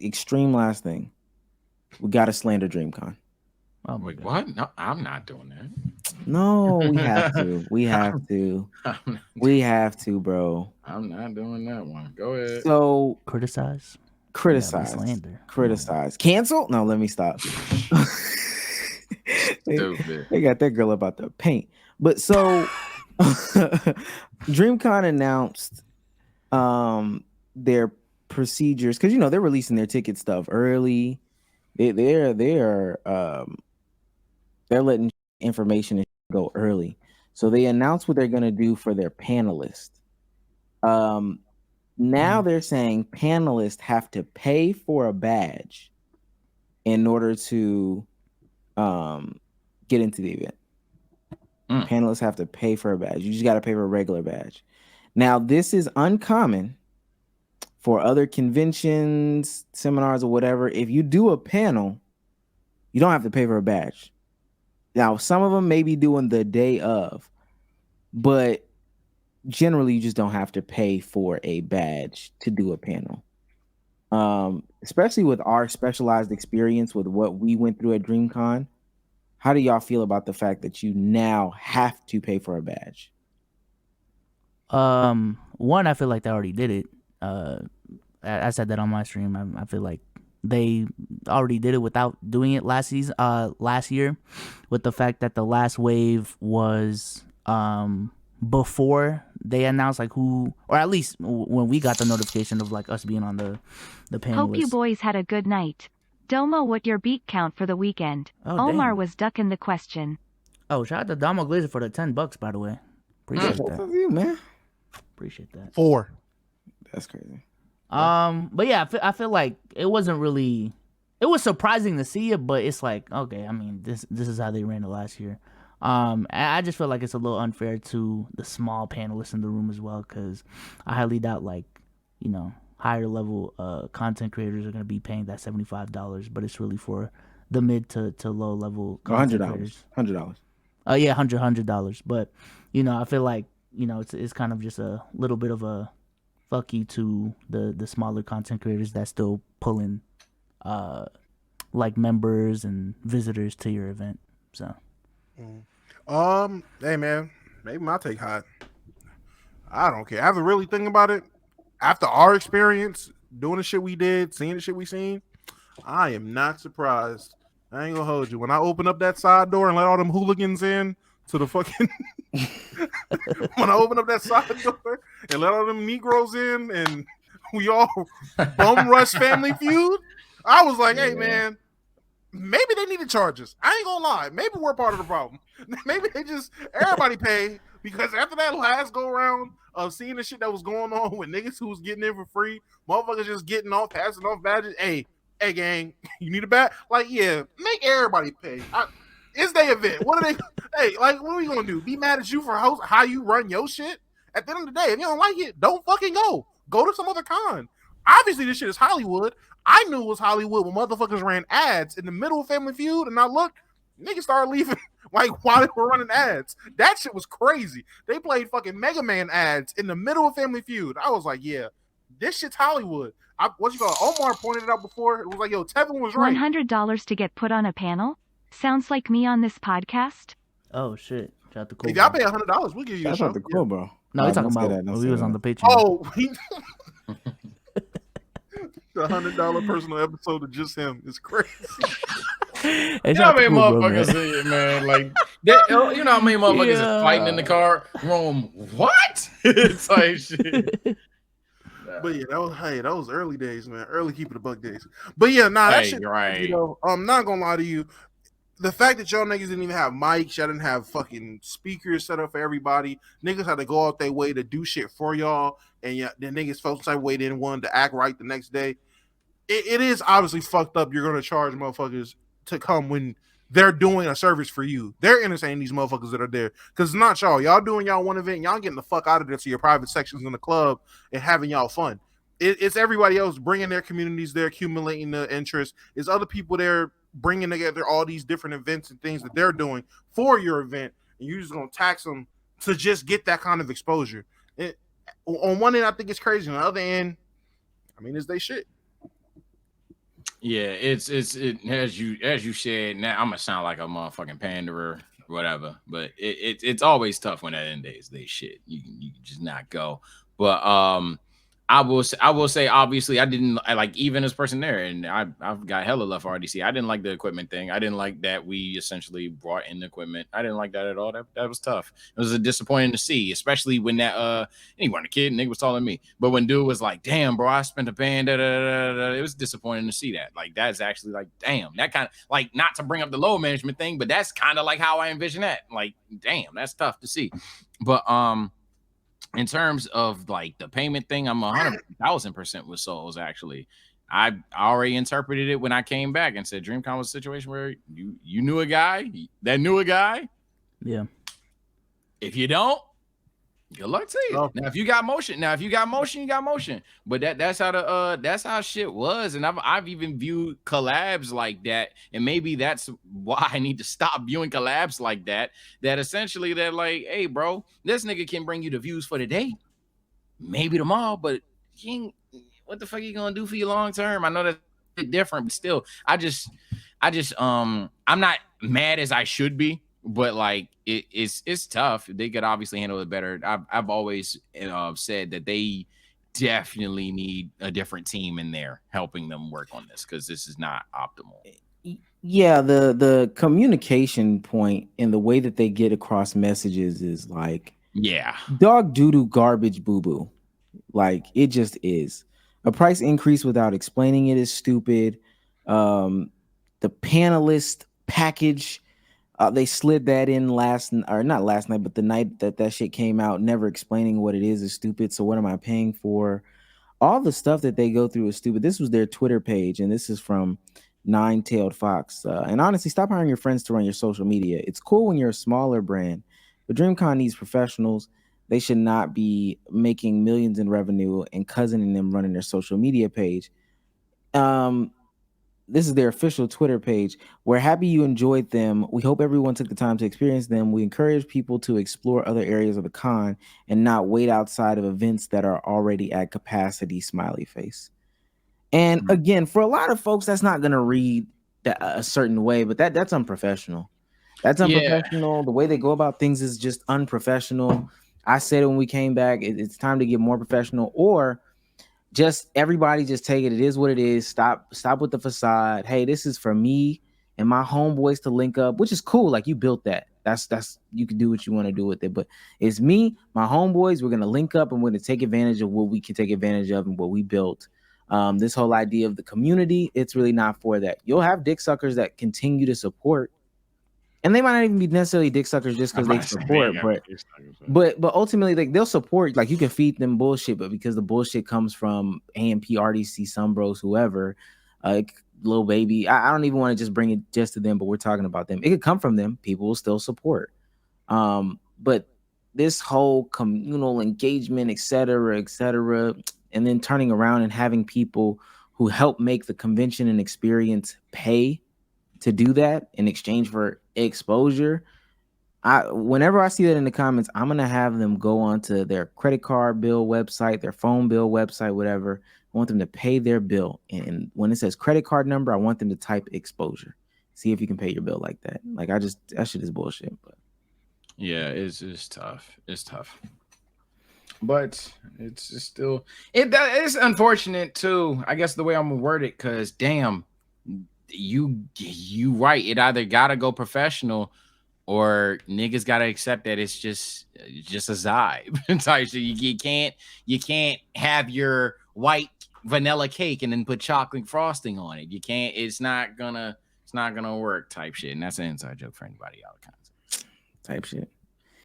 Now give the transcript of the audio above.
extreme last thing. We got to slander Dreamcon. Oh my Wait, god. what? No, I'm not doing No, we have that. to. We have to. I'm not, We have to, bro. I'm not doing that one. Go ahead. So Criticize. You gotta be criticize, slander. Come on. criticize, cancel. No, let me stop. they, Stupid. they got that girl about the paint. But so DreamCon announced their procedures because they're releasing their ticket stuff early. They're letting information go early. So they announced what they're gonna do for their panelists. Um, Now they're saying panelists have to pay for a badge in order to um, get into the event. Mm. Panelists have to pay for a badge. You just got to pay for a regular badge. Now, this is uncommon for other conventions, seminars, or whatever. If you do a panel, you don't have to pay for a badge. Now, some of them may be doing the day of, but generally, you just don't have to pay for a badge to do a panel. Especially with our specialized experience with what we went through at DreamCon. How do y'all feel about the fact that you now have to pay for a badge? One, I feel like they already did it. I said that on my stream. I feel like they already did it without doing it last year, with the fact that the last wave was before they announced like who, or at least when we got the notification of like us being on the panel Hope you list. boys had a good night. Domo, what your beat count for the weekend? Oh, Omar damn. was ducking the question. Oh, shout out to Domo Glazer for the $10, by the way. Appreciate That's that. you, man. Appreciate that. 4. That's crazy. But yeah, I feel like it wasn't really. It was surprising to see it, but it's like, okay, I mean, this is how they ran it last year. I just feel like it's a little unfair to the small panelists in the room as well, because I highly doubt like, higher level content creators are gonna be paying that $75, but it's really for the mid to low level content creators. $100. Yeah, $100. But I feel like it's kind of just a little bit of a fuck you to the smaller content creators that still pulling like members and visitors to your event. So Hey man, maybe my take hot. I don't care. After really thinking about it, after our experience doing the shit we did, seeing the shit we seen, I am not surprised. I ain't gonna hold you. When I open up that side door and let all them hooligans in to the fucking when I open up that side door and let all them Negroes in and we all bum rush Family Feud, I was like, hey man, maybe they need to charge us. I ain't gonna lie. Maybe we're part of the problem. Maybe they just everybody pay because after that last go round of seeing the shit that was going on with niggas who was getting in for free, motherfuckers just getting off, passing off badges. Hey gang, you need a badge? Like, yeah, make everybody pay. It's their event. What are they? Hey, like, what are we gonna do? Be mad at you for how you run your shit? At the end of the day, if you don't like it, don't fucking go. Go to some other con. Obviously, this shit is Hollywood. I knew it was Hollywood when motherfuckers ran ads in the middle of Family Feud, and I looked, niggas started leaving like while they were running ads. That shit was crazy. They played fucking Mega Man ads in the middle of Family Feud. I was like, yeah, this shit's Hollywood. Omar pointed it out before. It was like, yo, Tevin was right. $100 to get put on a panel? Sounds like me on this podcast. oh shit, shout out to Cool. If y'all pay $100, we'll give you a That's show. not the cool, bro. No, he's talking don't say about that, don't when say we was that. on the Patreon. Oh, the $100 personal episode of just him is crazy. Hey, You know shout how out to many Cool, bro, motherfuckers man. see it, man? Like that, you know how many motherfuckers is fighting in the car room? What? It's like shit. But yeah, that was early days, man. Early keeping the buck days. But yeah, that shit. Right. You know, I'm not gonna lie to you. The fact that y'all niggas didn't even have mics, y'all didn't have fucking speakers set up for everybody. Niggas had to go out their way to do shit for y'all, and the niggas felt some type of way they didn't want to act right the next day. It is obviously fucked up. You're gonna charge motherfuckers to come when they're doing a service for you. They're entertaining these motherfuckers that are there because it's not y'all. Y'all doing y'all one event. Y'all getting the fuck out of there to your private sections in the club and having y'all fun. It's everybody else bringing their communities there, accumulating the interest. It's other people there bringing together all these different events and things that they're doing for your event, and you're just gonna tax them to just get that kind of exposure. On one end, I think it's crazy. On the other end, I mean, it's they shit. Yeah, it's as you said. Now I'm gonna sound like a motherfucking panderer, whatever. But it's always tough when that end days they shit. You can just not go. But I will say obviously I like even as person there, and I've got hella love for RDC. I didn't like the equipment thing. I didn't like that we essentially brought in the equipment. I didn't like that at all. That was tough. It was a disappointing to see, especially when that and he wasn't a kid, nigga was taller than me. But when dude was like, damn, bro, I spent a band, it was disappointing to see that. Like that's actually like, damn, that kind of like not to bring up the low management thing, but that's kind of like how I envision that. Like, damn, that's tough to see. But in terms of like the payment thing, I'm 100,000% with Souls. Actually, I already interpreted it when I came back and said Dreamcon was a situation where you knew a guy that knew a guy. Yeah. If you don't, good luck to you. Now, if you got motion, you got motion. But that's how shit was. And I've even viewed collabs like that, and maybe that's why I need to stop viewing collabs like that. That essentially they're like, hey, bro, this nigga can bring you the views for the day, maybe tomorrow, but what the fuck are you gonna do for your long term? I know that's a bit different, but still, I just I'm not mad as I should be, but like it's tough. They could obviously handle it better. I've always said that they definitely need a different team in there helping them work on this because this is not optimal. Yeah, the communication point and the way that they get across messages is like dog doo-doo garbage boo-boo. Like it just is. A price increase without explaining it is stupid. The panelist package, they slid that in not last night, but the night that shit came out, never explaining what it is stupid. So what am I paying for? All the stuff that they go through is stupid. This was their Twitter page, and this is from Nine-Tailed Fox. And honestly, stop hiring your friends to run your social media. It's cool when you're a smaller brand, but Dreamcon needs professionals. They should not be making millions in revenue and cousining them running their social media page. This is their official Twitter page. We're happy you enjoyed them. We hope everyone took the time to experience them. We encourage people to explore other areas of the con and not wait outside of events that are already at capacity, smiley face. And again, for a lot of folks, that's not going to read a certain way, but that's unprofessional. That's unprofessional. The way they go about things is just unprofessional. I said it when we came back, it's time to get more professional, or just everybody just take it. It is what it is. Stop with the facade. Hey, this is for me and my homeboys to link up, which is cool. Like you built that. That's you can do what you want to do with it. But it's me, my homeboys. We're gonna link up and we're gonna take advantage of what we can take advantage of and what we built. This whole idea of the community, it's really not for that. You'll have dick suckers that continue to support. And they might not even be necessarily dick suckers just because they support, but ultimately, like they'll support. Like you can feed them bullshit, but because the bullshit comes from AMP, RDC, Sunbros, whoever, Lil Baby. I don't even want to just bring it just to them, but we're talking about them. It could come from them. People will still support. But this whole communal engagement, et cetera, and then turning around and having people who help make the convention and experience pay to do that in exchange for exposure. Whenever I see that in the comments, I'm gonna have them go onto their credit card bill website, their phone bill website, whatever. I want them to pay their bill, and when it says credit card number, I want them to type exposure. See if you can pay your bill like that. Like that shit is bullshit. But yeah, it's tough. It's tough. But it's still it's unfortunate too. I guess the way I'm gonna word it, because damn. You right. It either gotta go professional or niggas gotta accept that it's just a vibe. So you can't have your white vanilla cake and then put chocolate frosting on it. You can't. It's not gonna work. Type shit. And that's an inside joke for anybody out of context. Type shit.